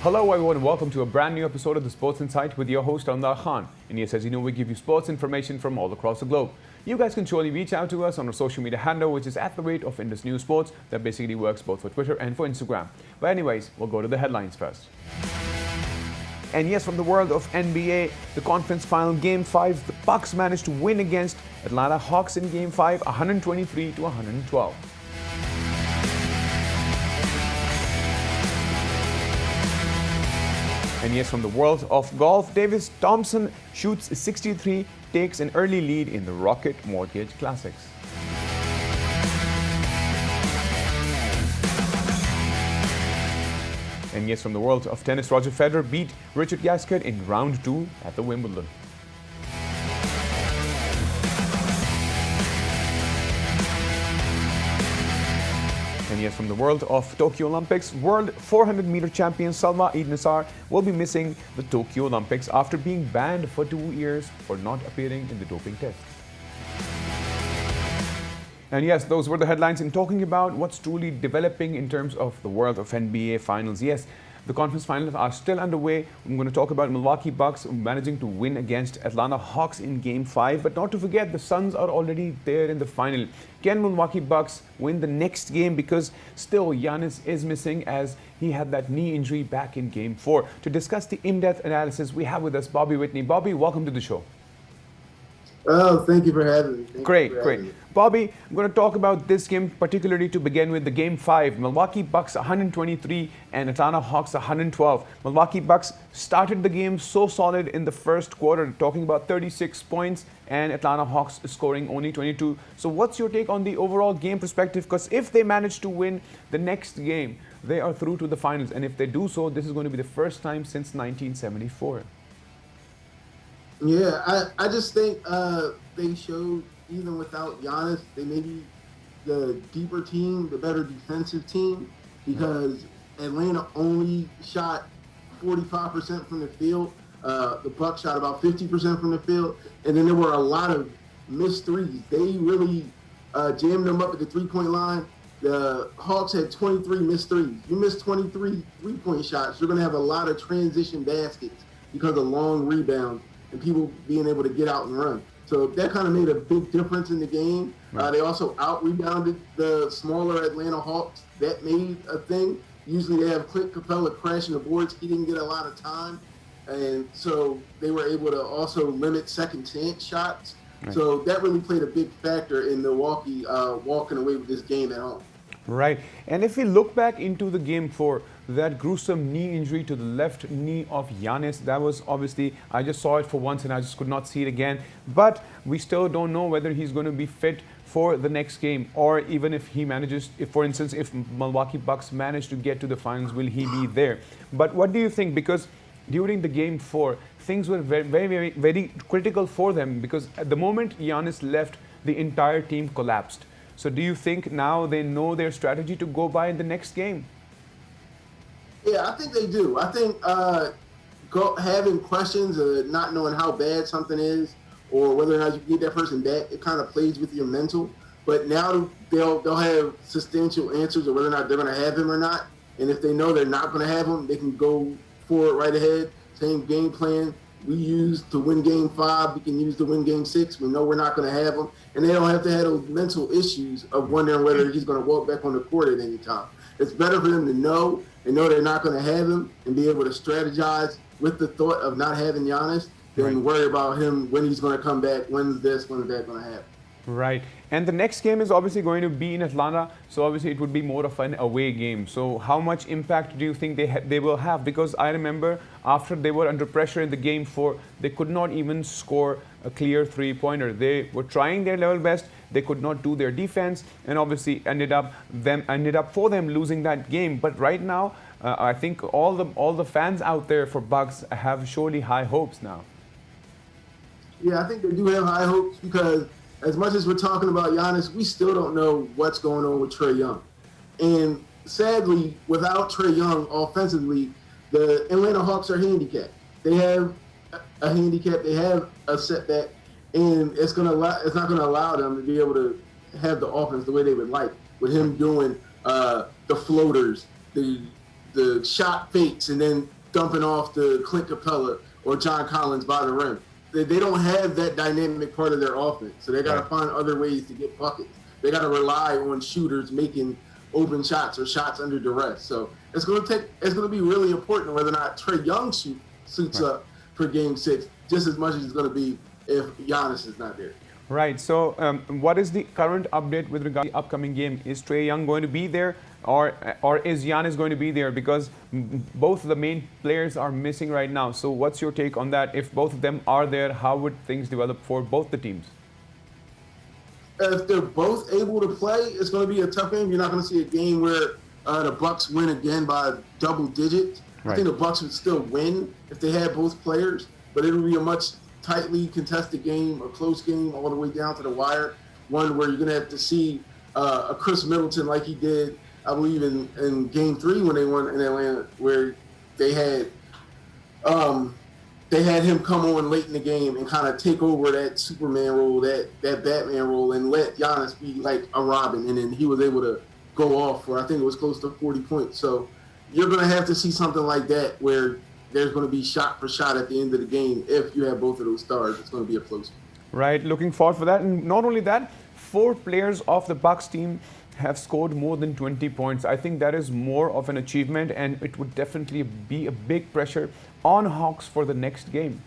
Hello everyone and welcome to a brand new episode of the Sports Insight with your host Alamdar Khan. And yes, as you know, we give you sports information from all across the globe. You guys can surely reach out to us on our social media handle, which is @ Indus News Sports. That basically works both for Twitter and for Instagram. But anyways, we'll go to the headlines first. And yes, from the world of NBA, the conference final Game 5, the Bucks managed to win against Atlanta Hawks in Game 5, 123-112. And yes, from the world of golf, Davis Thompson shoots 63, takes an early lead in the Rocket Mortgage Classics. And yes, from the world of tennis, Roger Federer beat Richard Gasquet in round 2 at the Wimbledon. And yes, from the world of Tokyo Olympics, world 400-meter champion Salma Eid Nassar will be missing the Tokyo Olympics after being banned for 2 years for not appearing in the doping test. And yes, those were the headlines in talking about what's truly developing in terms of the world of NBA finals. Yes, the conference finals are still underway. I'm going to talk about Milwaukee Bucks managing to win against Atlanta Hawks in Game 5. But not to forget, the Suns are already there in the final. Can Milwaukee Bucks win the next game? Because still Giannis is missing as he had that knee injury back in Game 4. To discuss the in-depth analysis, we have with us Bobby Whitney. Bobby, welcome to the show. Oh, thank you for having me. Great. Bobby, I'm going to talk about this game particularly to begin with the Game 5. Milwaukee Bucks 123 and Atlanta Hawks 112. Milwaukee Bucks started the game so solid in the first quarter, talking about 36 points, and Atlanta Hawks scoring only 22. So what's your take on the overall game perspective? Because if they manage to win the next game, they are through to the finals. And if they do so, this is going to be the first time since 1974. Yeah, I just think they showed even without Giannis, they may be the deeper team, the better defensive team, because Atlanta only shot 45% from the field. The Bucks shot about 50% from the field, and then there were a lot of missed threes. They really jammed them up at the three-point line. The Hawks had 23 missed threes. You miss 23 three-point shots, you're going to have a lot of transition baskets because of long rebounds and people being able to get out and run. So that kind of made a big difference in the game. They also out-rebounded the smaller Atlanta Hawks. That made a thing. Usually they have Clint Capella crashing the boards. He didn't get a lot of time. And so they were able to also limit second chance shots. Right. So that really played a big factor in Milwaukee walking away with this game at home. Right. And if we look back into the Game 4, that gruesome knee injury to the left knee of Giannis, that was obviously, I just saw it for once and I just could not see it again. But we still don't know whether he's going to be fit for the next game, or even if he manages, if for instance, if Milwaukee Bucks manage to get to the finals, will he be there? But what do you think? Because during the Game 4, things were very critical for them, because at the moment Giannis left, the entire team collapsed. So do you think now they know their strategy to go by in the next game? Yeah, I think they do. I think having questions, not knowing how bad something is, or whether or not you can get that person back, it kind of plays with your mental. But now they'll have substantial answers of whether or not they're going to have him or not. And if they know they're not going to have him, they can go for it right ahead. Same game plan we used to win Game 5, we can use to win Game 6. We know we're not going to have him. And they don't have to have those mental issues of wondering whether he's going to walk back on the court at any time. It's better for them to know and know they're not going to have him and be able to strategize with the thought of not having Giannis than worry about him when he's going to come back, when's this, when's that going to happen. Right. And the next game is obviously going to be in Atlanta, so obviously it would be more of an away game. So how much impact do you think they will have? Because I remember after they were under pressure in the Game 4, they could not even score a clear three-pointer. They were trying their level best. They could not do their defense, and obviously ended up for them losing that game. But right now, I think all the fans out there for Bucks have surely high hopes now. Yeah, I think they do have high hopes because as much as we're talking about Giannis, we still don't know what's going on with Trae Young. And sadly, without Trae Young offensively, the Atlanta Hawks are handicapped. They have a handicap, they have a setback, and it's not going to allow them to be able to have the offense the way they would like, with him doing the floaters, the shot fakes, and then dumping off to Clint Capella or John Collins by the rim. They don't have that dynamic part of their offense, so they got to find other ways to get buckets. They got to rely on shooters making open shots or shots under duress. So it's going to be really important whether or not Trae Young suits up for Game 6 just as much as it's going to be if Giannis is not there. Right. So, what is the current update with regard to the upcoming game? Is Trae Young going to be there, or is Giannis going to be there? Because both of the main players are missing right now. So, what's your take on that? If both of them are there, how would things develop for both the teams? If they're both able to play, it's going to be a tough game. You're not going to see a game where the Bucks win again by double digits. Right. I think the Bucks would still win if they had both players, but it would be a much tightly contested game, a close game all the way down to the wire, one where you're going to have to see a Chris Middleton like he did, I believe, in Game 3 when they won in Atlanta, where they had him come on late in the game and kind of take over that Superman role, that Batman role, and let Giannis be like a Robin, and then he was able to go off for, I think it was close to 40 points. So you're going to have to see something like that where there's going to be shot for shot at the end of the game. If you have both of those stars, it's going to be a close one. Right, looking forward for that. And not only that, 4 players of the Bucks team have scored more than 20 points. I think that is more of an achievement, and it would definitely be a big pressure on Hawks for the next game.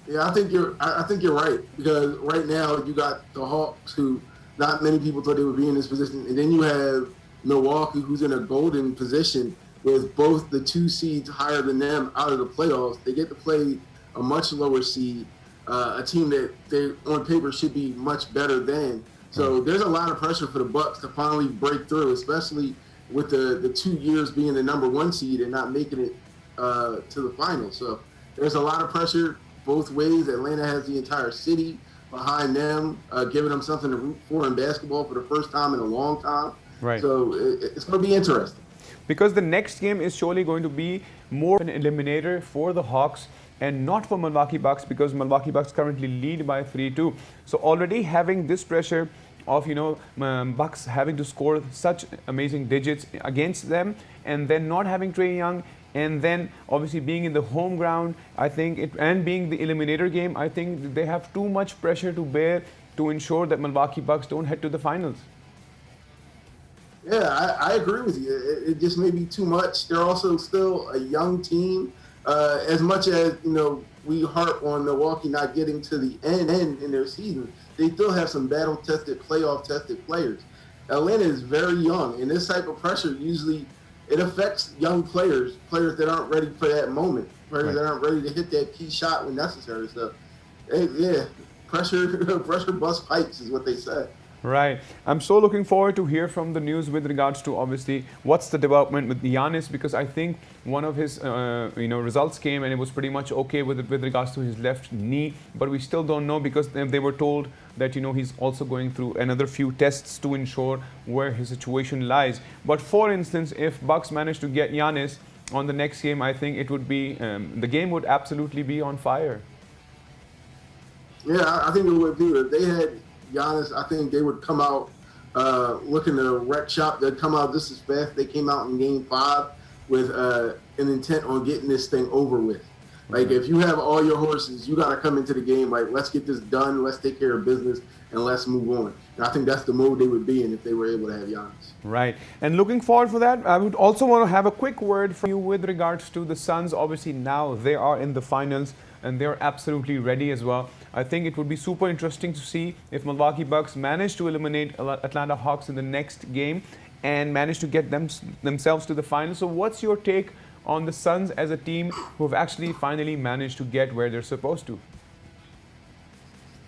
Yeah, I think you're right, because right now you got the Hawks, who not many people thought they would be in this position, and then you have Milwaukee, who's in a golden position with both the 2 seeds higher than them out of the playoffs. They get to play a much lower seed, a team that they on paper should be much better than. So there's a lot of pressure for the Bucks to finally break through, especially with the 2 years being the number 1 seed and not making it to the finals. So there's a lot of pressure both ways. Atlanta has the entire city behind them, giving them something to root for in basketball for the first time in a long time. Right. So it's going to be interesting. Because the next game is surely going to be more an eliminator for the Hawks and not for Milwaukee Bucks, because Milwaukee Bucks currently lead by 3-2. So already having this pressure of Bucks having to score such amazing digits against them, and then not having Trae Young, and then obviously being in the home ground, I think and being the eliminator game, I think they have too much pressure to bear to ensure that Milwaukee Bucks don't head to the finals. Yeah, I agree with you. It just may be too much. They're also still a young team. As much as we harp on Milwaukee not getting to the end in their season, they still have some battle-tested, playoff-tested players. Atlanta is very young, and this type of pressure usually it affects young players that aren't ready for that moment, players that aren't ready to hit that key shot when necessary. So, pressure busts pipes is what they say. Right. I'm so looking forward to hear from the news with regards to obviously what's the development with Giannis, because I think one of his results came and it was pretty much okay with regards to his left knee, but we still don't know because they were told that he's also going through another few tests to ensure where his situation lies. But for instance, if Bucks manage to get Giannis on the next game, I think it would be the game would absolutely be on fire. Yeah, I think it would be. If they had Giannis, I think they would come out looking to wreck shop. They'd come out just as fast. They came out in Game 5 with an intent on getting this thing over with. Like, if you have all your horses, you got to come into the game like, let's get this done, let's take care of business, and let's move on. And I think that's the mode they would be in if they were able to have Giannis. Right. And looking forward for that, I would also want to have a quick word from you with regards to the Suns. Obviously, now they are in the finals, and they're absolutely ready as well. I think it would be super interesting to see if Milwaukee Bucks manage to eliminate Atlanta Hawks in the next game and manage to get themselves to the finals. So what's your take on the Suns as a team who have actually finally managed to get where they're supposed to?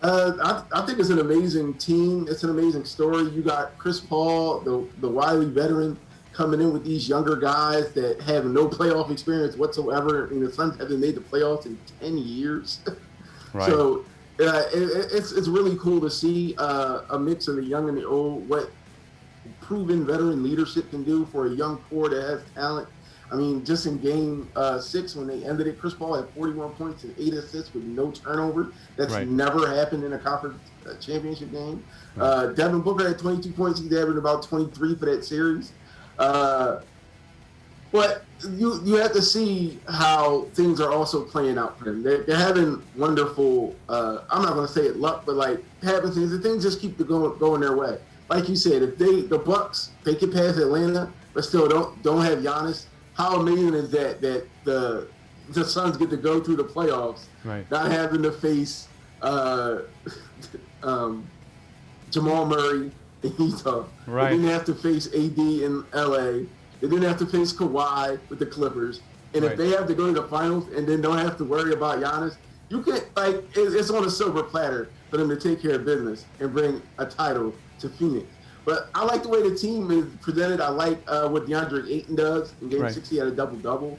I think it's an amazing team. It's an amazing story. You got Chris Paul, the wily veteran, coming in with these younger guys that have no playoff experience whatsoever. And the Suns haven't made the playoffs in 10 years. Right. So it's really cool to see a mix of the young and the old, what proven veteran leadership can do for a young core that has talent. I mean, just in Game 6 when they ended it, Chris Paul had 41 points and 8 assists with no turnover. That's never happened in a conference championship game. Devin Booker had 22 points. He's averaging about 23 for that series. But you have to see how things are also playing out for them. They're having wonderful. I'm not gonna say it luck, but like having things. The things just keep going their way. Like you said, if the Bucks they can pass Atlanta, but still don't have Giannis. How amazing is that the Suns get to go through the playoffs, Right. not having to face um, Jamal Murray in Utah. They Right. didn't have to face AD in LA. They didn't have to face Kawhi with the Clippers. And Right. if they have to go to the finals and then don't have to worry about Giannis, you can't like it's on a silver platter for them to take care of business and bring a title to Phoenix. But I like the way the team is presented. I like what DeAndre Ayton does in Game Right. 6. He had a double-double,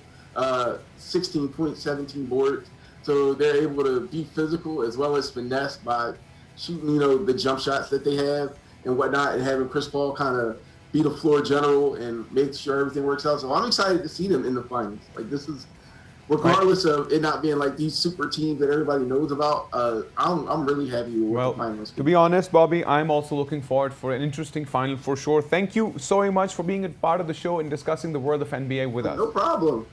16 points, 17 boards. So they're able to be physical as well as finesse by shooting, the jump shots that they have and whatnot, and having Chris Paul kind of be the floor general and make sure everything works out. So I'm excited to see them in the finals. Like this is, regardless of it not being like these super teams that everybody knows about. I'm really happy with Well, the finals. to be honest, Bobby, I'm also looking forward for an interesting final for sure. Thank you so much for being a part of the show and discussing the world of NBA with us. No problem.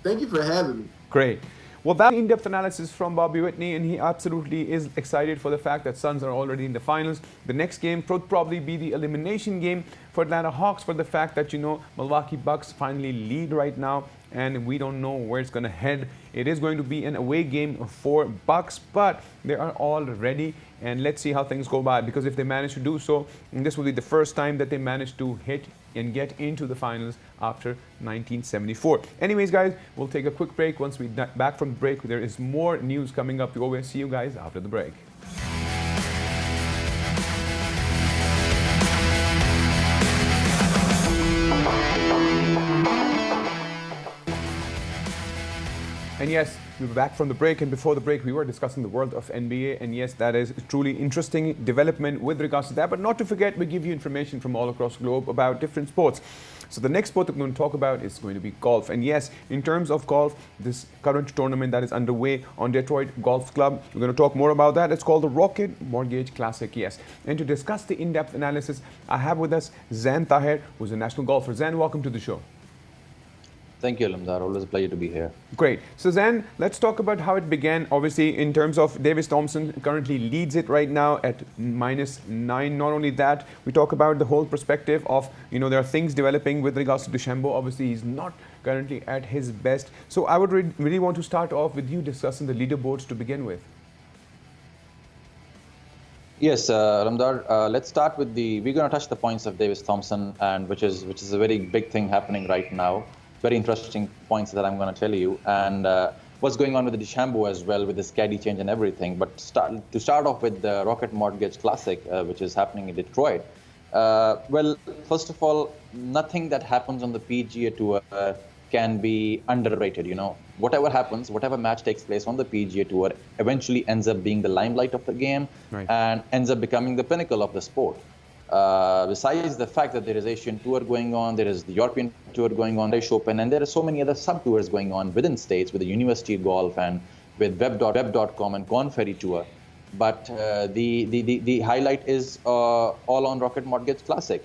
Thank you for having me. Great. Well, that in-depth analysis from Bobby Whitney, and he absolutely is excited for the fact that Suns are already in the finals. The next game could probably be the elimination game for Atlanta Hawks for the fact that, Milwaukee Bucks finally lead right now, and we don't know where it's going to head. It is going to be an away game for Bucks, but they are all ready, and let's see how things go by, because if they manage to do so, this will be the first time that they manage to hit and get into the finals after 1974. Anyways, guys, we'll take a quick break. Once we're back from the break, there is more news coming up. We always see you guys after the break. And yes, we were back from the break, and before the break, we were discussing the world of NBA. And yes, that is truly interesting development with regards to that. But not to forget, we give you information from all across the globe about different sports. So the next sport that we're going to talk about is going to be golf. And yes, in terms of golf, this current tournament that is underway on Detroit Golf Club, we're going to talk more about that. It's called the Rocket Mortgage Classic, yes. And to discuss the in-depth analysis, I have with us Zain Tahir, who's a national golfer. Zain, welcome to the show. Thank you, Alamdar. Always a pleasure to be here. Great. So Zain, let's talk about how it began. Obviously, in terms of Davis Thompson, currently leads it right now at -9. Not only that, we talk about the whole perspective of, there are things developing with regards to DeChambeau. Obviously, he's not currently at his best. So I would really want to start off with you discussing the leaderboards to begin with. Yes, Alamdar. Let's start with we're going to touch the points of Davis Thompson, and which is a very big thing happening right now. Very interesting points that I'm going to tell you, and what's going on with the DeChambeau as well, with this caddy change and everything. But to start off with the Rocket Mortgage Classic, which is happening in Detroit. Well, first of all, nothing that happens on the PGA Tour can be underrated. Whatever happens, whatever match takes place on the PGA Tour, eventually ends up being the limelight of the game, right, and ends up becoming the pinnacle of the sport. Besides the fact that there is Asian Tour going on, there is the European Tour going on, Irish Open, and there are so many other sub-tours going on within states with the University Golf and with Web.com and Corn Ferry Tour. But the highlight is all on Rocket Mortgage Classic.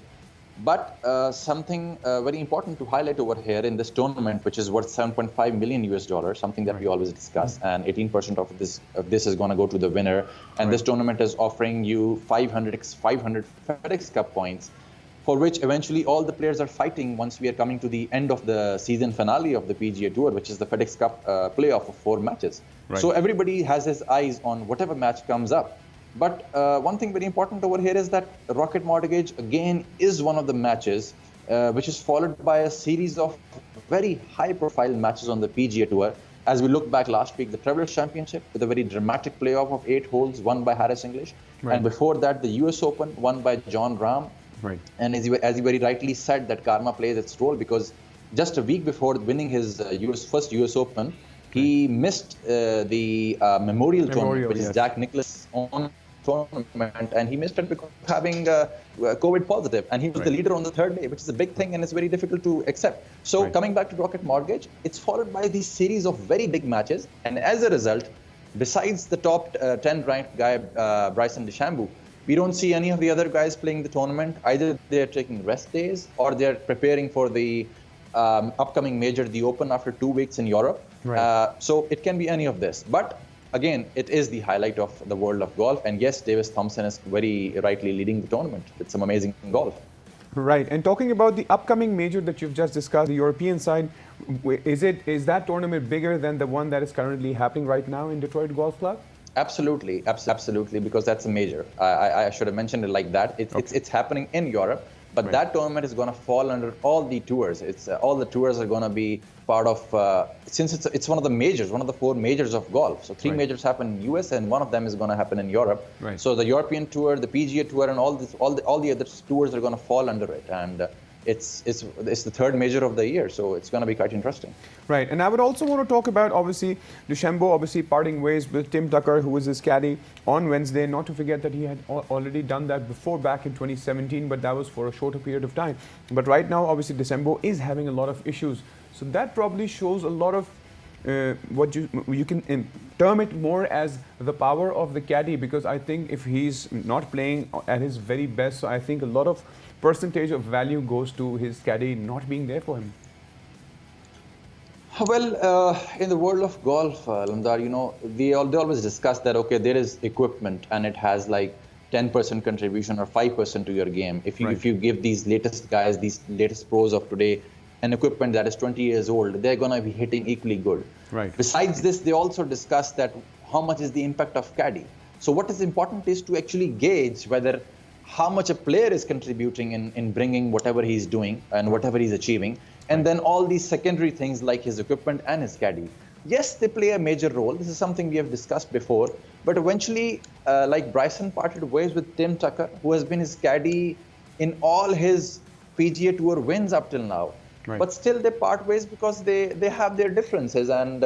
But something very important to highlight over here in this tournament, which is worth $7.5 million US, something that we always discuss, and 18% of this is going to go to the winner. And this tournament is offering you 500 FedEx Cup points, for which eventually all the players are fighting once we are coming to the end of the season finale of the PGA Tour, which is the FedEx Cup playoff of 4 matches. Right. So everybody has his eyes on whatever match comes up. But one thing very important over here is that Rocket Mortgage, again, is one of the matches which is followed by a series of very high-profile matches on the PGA Tour. As we look back last week, the Travelers Championship with a very dramatic playoff of 8 holes won by Harris English. Right. And before that, the US Open won by John Rahm. Right. And as you very rightly said, that karma plays its role, because just a week before winning his first US Open, he missed the Memorial Tournament, which is Jack Nicklaus' own tournament, and he missed it because of having COVID positive, and he was the leader on the 3rd day, which is a big thing, and it's very difficult to accept. So coming back to Rocket Mortgage, it's followed by these series of very big matches, and as a result, besides the top 10 ranked guy, Bryson DeChambeau, we don't see any of the other guys playing the tournament. Either they're taking rest days or they're preparing for the upcoming major, the Open, after 2 weeks in Europe. Right. So it can be any of this. But again, it is the highlight of the world of golf. And yes, Davis Thompson is very rightly leading the tournament with some amazing golf. Right. And talking about the upcoming major that you've just discussed, the European side, is that tournament bigger than the one that is currently happening right now in Detroit Golf Club? Absolutely, absolutely, because that's a major. I should have mentioned it like that. It's happening in Europe, but that tournament is going to fall under all the tours. It's all the tours are going to be part of, since it's one of the majors, one of the 4 majors of golf. So 3 majors happen in US, and one of them is going to happen in Europe. Right. So the European Tour, the PGA Tour, and all the other tours are going to fall under it. And it's the 3rd major of the year, so it's going to be quite interesting. Right, and I would also want to talk about, obviously, DeChambeau obviously parting ways with Tim Tucker, who was his caddy on Wednesday. Not to forget that he had already done that before back in 2017, but that was for a shorter period of time. But right now, obviously, DeChambeau is having a lot of issues. So that probably shows a lot of what you can term it more as the power of the caddy, because I think if he's not playing at his very best, so I think a lot of percentage of value goes to his caddy not being there for him. Well, in the world of golf, Alamdar, they always discuss that, okay, there is equipment and it has like 10% contribution or 5% to your game. If you give these latest guys, these latest pros of today, an equipment that is 20 years old, they're going to be hitting equally good. Right. Besides this, they also discuss that how much is the impact of caddy. So what is important is to actually gauge whether how much a player is contributing in bringing whatever he's doing and whatever he's achieving. And then all these secondary things like his equipment and his caddy. Yes, they play a major role. This is something we have discussed before. But eventually, like Bryson parted ways with Tim Tucker, who has been his caddy in all his PGA Tour wins up till now. Right. But still they part ways because they have their differences. And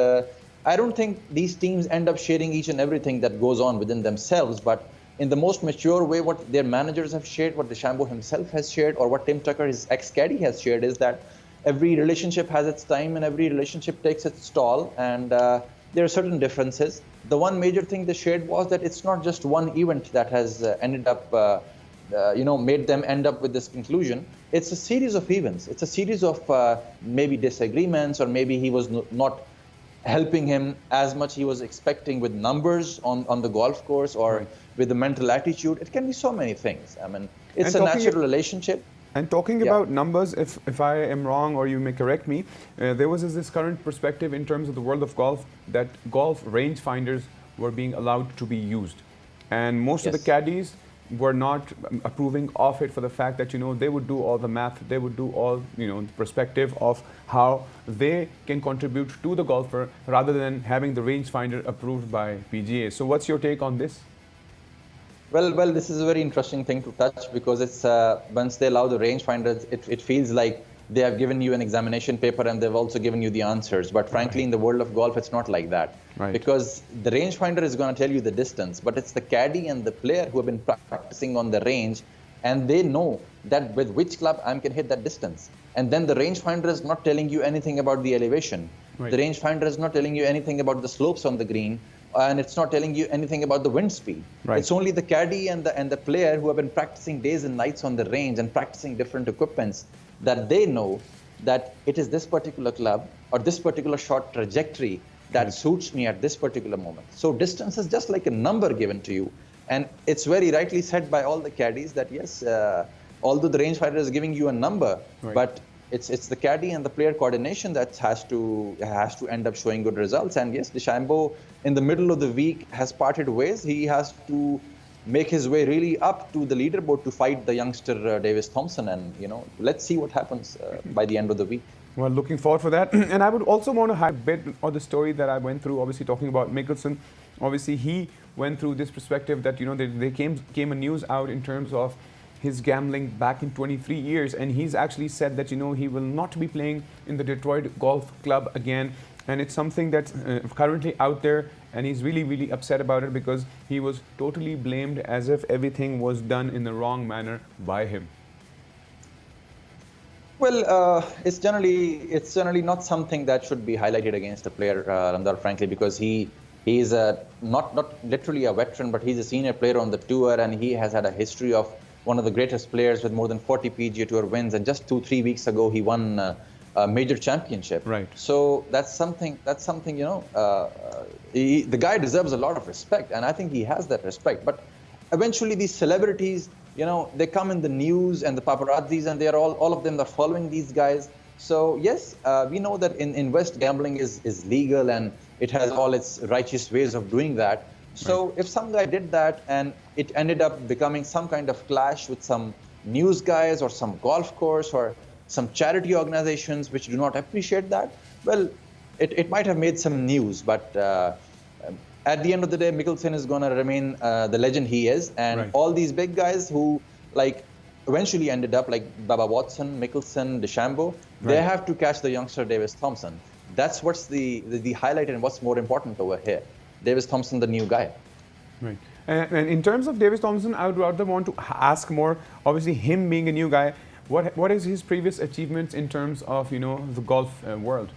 I don't think these teams end up sharing each and everything that goes on within themselves. But in the most mature way, what their managers have shared, what DeChambeau himself has shared, or what Tim Tucker, his ex-caddy, has shared, is that every relationship has its time and every relationship takes its toll, and there are certain differences. The one major thing they shared was that it's not just one event that has ended up, made them end up with this conclusion. It's a series of events. It's a series of maybe disagreements, or maybe he was not helping him as much he was expecting with numbers on the golf course, or with the mental attitude. It can be so many things. I mean, it's a natural relationship. And talking about numbers, if I am wrong or you may correct me, there was this current perspective in terms of the world of golf that golf rangefinders were being allowed to be used. And most of the caddies were not approving of it for the fact that, they would do all the math, they would do all, the perspective of how they can contribute to the golfer rather than having the rangefinder approved by PGA. So what's your take on this? Well, this is a very interesting thing to touch, because it's once they allow the rangefinders, it feels like they have given you an examination paper and they've also given you the answers. But frankly, in the world of golf, it's not like that. Right. Because the rangefinder is going to tell you the distance, but it's the caddy and the player who have been practicing on the range, and they know that with which club I can hit that distance. And then the rangefinder is not telling you anything about the elevation. Right. The rangefinder is not telling you anything about the slopes on the green, and it's not telling you anything about the wind speed. Right. It's only the caddy and the player who have been practicing days and nights on the range and practicing different equipments, that they know that it is this particular club or this particular shot trajectory that suits me at this particular moment. So distance is just like a number given to you. And it's very rightly said by all the caddies that yes, although the rangefinder is giving you a number, but it's the caddy and the player coordination that has to end up showing good results. And yes, DeChambeau in the middle of the week has parted ways. He has to make his way really up to the leaderboard to fight the youngster Davis Thompson, and let's see what happens by the end of the week. Well, looking forward for that. And I would also want to highlight a bit of the story that I went through, obviously talking about Mickelson. Obviously, he went through this perspective that, there came a news out in terms of his gambling back in 23 years. And he's actually said that, he will not be playing in the Detroit Golf Club again. And it's something that's currently out there. And he's really, really upset about it because he was totally blamed as if everything was done in the wrong manner by him. Well, it's generally not something that should be highlighted against a player, Alamdar, frankly, because he is not literally a veteran, but he's a senior player on the tour, and he has had a history of one of the greatest players with more than 40 PGA Tour wins. And just 2-3 weeks ago, he won major championship. Right. So that's something the guy deserves a lot of respect, and I think he has that respect. But eventually these celebrities, they come in the news and the paparazzis, and they're all of them are following these guys. So yes, we know that in West gambling is legal, and it has all its righteous ways of doing that. So if some guy did that and it ended up becoming some kind of clash with some news guys or some golf course or some charity organizations which do not appreciate that, well, it might have made some news, but at the end of the day, Mickelson is going to remain the legend he is, and all these big guys who eventually ended up like Baba Watson, Mickelson, DeChambeau, they have to catch the youngster Davis Thompson. That's what's the highlight and what's more important over here. Davis Thompson, the new guy. Right. And in terms of Davis Thompson, I would rather want to ask more, obviously him being a new guy, what is his previous achievements in terms of, the golf world?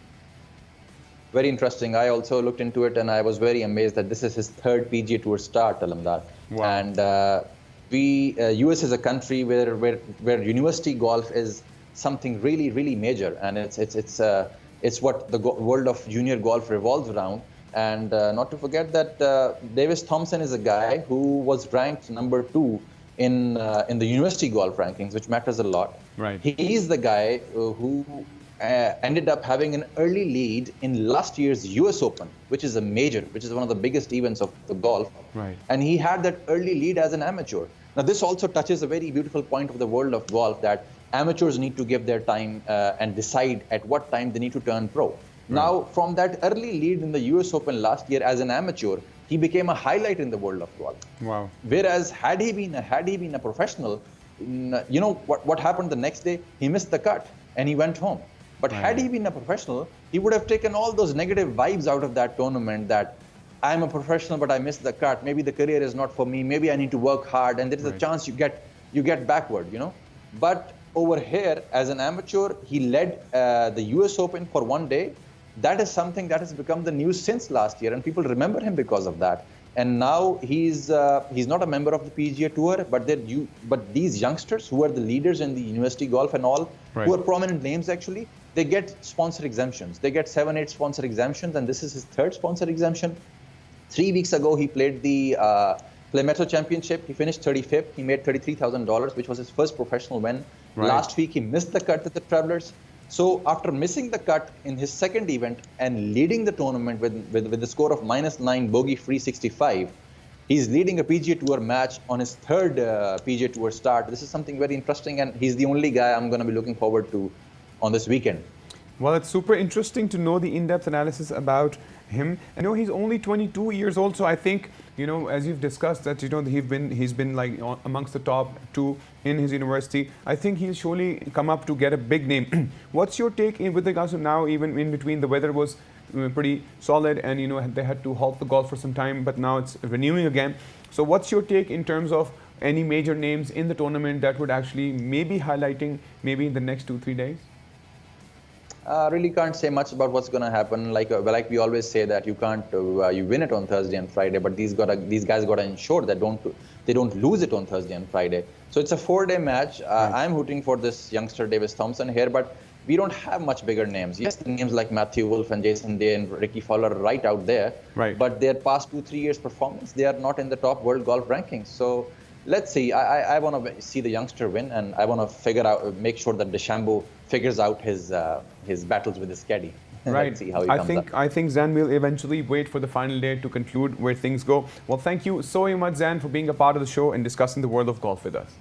Very interesting. I also looked into it, and I was very amazed that this is his third PGA Tour start, Alamdar. Wow. And US is a country where university golf is something really, really major, and it's what the world of junior golf revolves around. And not to forget that Davis Thompson is a guy who was ranked number 2 in the university golf rankings, which matters a lot. Right. He is the guy who ended up having an early lead in last year's US Open, which is one of the biggest events of the golf. Right. And he had that early lead as an amateur. Now, this also touches a very beautiful point of the world of golf, that amateurs need to give their time and decide at what time they need to turn pro. Now, from that early lead in the US Open last year as an amateur, he became a highlight in the world of golf. Wow. Whereas had he been a professional, what happened the next day? He missed the cut and he went home. But had he been a professional, he would have taken all those negative vibes out of that tournament, that I'm a professional, but I missed the cut. Maybe the career is not for me. Maybe I need to work hard, and there is a chance you get backward, But over here, as an amateur, he led the US Open for one day. That is something that has become the news since last year, and people remember him because of that. And now he's not a member of the PGA Tour, but these youngsters who are the leaders in the university golf and all, who are prominent names actually, they get sponsor exemptions. They get 7-8 sponsor exemptions, and this is his third sponsor exemption. 3 weeks ago, he played the Play Metro Championship. He finished 35th. He made $33,000, which was his first professional win. Last week, he missed the cut at the Travelers. So after missing the cut in his second event and leading the tournament with the score of -9 bogey-free 65, he's leading a PGA Tour match on his third PGA Tour start. This is something very interesting, and he's the only guy I'm going to be looking forward to on this weekend. Well, it's super interesting to know the in-depth analysis about him. I know he's only 22 years old, so I think, as you've discussed that, he's been like amongst the top 2 in his university. I think he'll surely come up to get a big name. What's your take with regards to now, even in between, the weather was pretty solid, and they had to halt the golf for some time, but now it's renewing again. So what's your take in terms of any major names in the tournament that would actually maybe highlighting maybe in the next 2-3 days? Really can't say much about what's going to happen. Like we always say that you can't you win it on Thursday and Friday, but these guys got to ensure that they don't lose it on Thursday and Friday. So it's a 4-day match. I'm rooting for this youngster Davis Thompson here, but we don't have much bigger names. Yes, the names like Matthew Wolff and Jason Day and Ricky Fowler are right out there. Right. But their past 2-3 years' performance, they are not in the top world golf rankings. So let's see. I want to see the youngster win, and I want to make sure that DeChambeau figures out his battles with his caddy. Right. Let's see how he comes up. I think Zan will eventually wait for the final day to conclude where things go. Well, thank you so much, Zan, for being a part of the show and discussing the world of golf with us.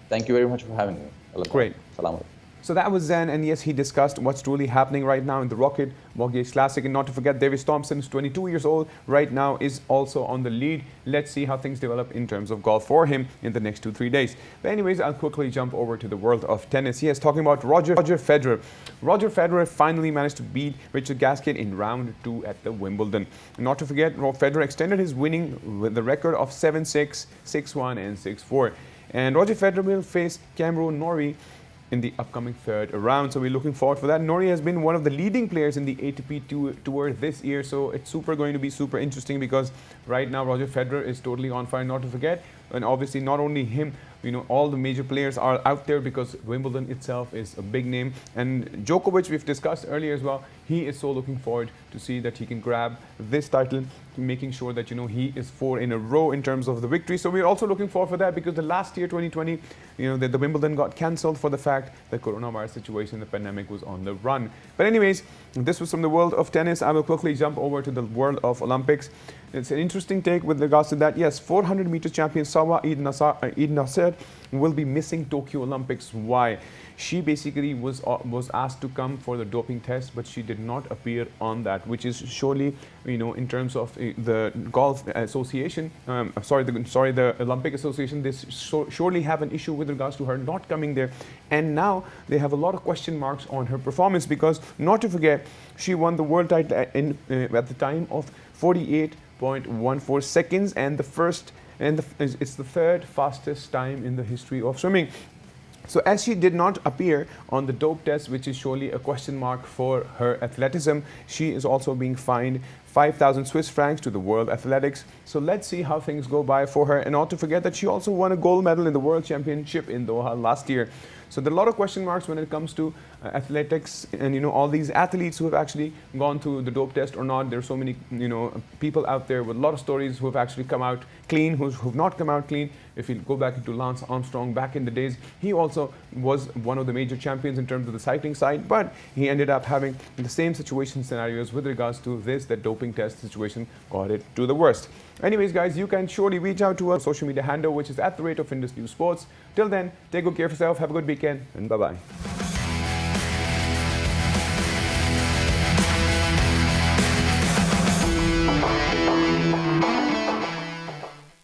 Thank you very much for having me. Great. Salam alaikum. So that was Zan, and yes, he discussed what's truly happening right now in the Rocket Mortgage Classic. And not to forget, Davis Thompson, who's 22 years old right now, is also on the lead. Let's see how things develop in terms of golf for him in the next 2-3 days. But anyways, I'll quickly jump over to the world of tennis. Yes, talking about Roger Federer. Roger Federer finally managed to beat Richard Gasquet in round 2 at the Wimbledon. And not to forget, Federer extended his winning with the record of 7-6, 6-1, and 6-4. And Roger Federer will face Cameron Norrie in the upcoming third round. So we're looking forward for that. Norrie has been one of the leading players in the ATP Tour this year. So it's going to be super interesting, because right now Roger Federer is totally on fire. Not to forget, and obviously not only him, all the major players are out there because Wimbledon itself is a big name. And Djokovic, we've discussed earlier as well, he is so looking forward to see that he can grab this title, making sure that he is 4 in a row in terms of the victory. So we're also looking forward for that, because the last year 2020, the Wimbledon got cancelled for the fact the coronavirus situation, the pandemic was on the run. But anyways, this was from the world of tennis. I will quickly jump over to the world of Olympics. It's an interesting take with regards to that. Yes, 400 meters champion Sawa Eid Nasser will be missing Tokyo Olympics. Why? She basically was asked to come for the doping test, but she did not appear on that, which is surely, in terms of the golf association, the Olympic Association, they surely have an issue with regards to her not coming there. And now they have a lot of question marks on her performance, because not to forget, she won the world title at the time of 48.14 seconds, and it's the third fastest time in the history of swimming. So as she did not appear on the dope test, which is surely a question mark for her athleticism, she is also being fined 5,000 Swiss francs to the World Athletics. So let's see how things go by for her. And not to forget that she also won a gold medal in the World Championship in Doha last year. So there are a lot of question marks when it comes to athletics and all these athletes who have actually gone through the dope test or not. There are so many people out there with a lot of stories who have actually come out clean, who've not come out clean. If you go back into Lance Armstrong back in the days, he also was one of the major champions in terms of the cycling side, but he ended up having the same situation scenarios with regards to that doping test situation got it to the worst. Anyways, guys, you can surely reach out to our social media handle, which is @of Indus News Sports. Till then, take good care of yourself, have a good weekend, and bye-bye.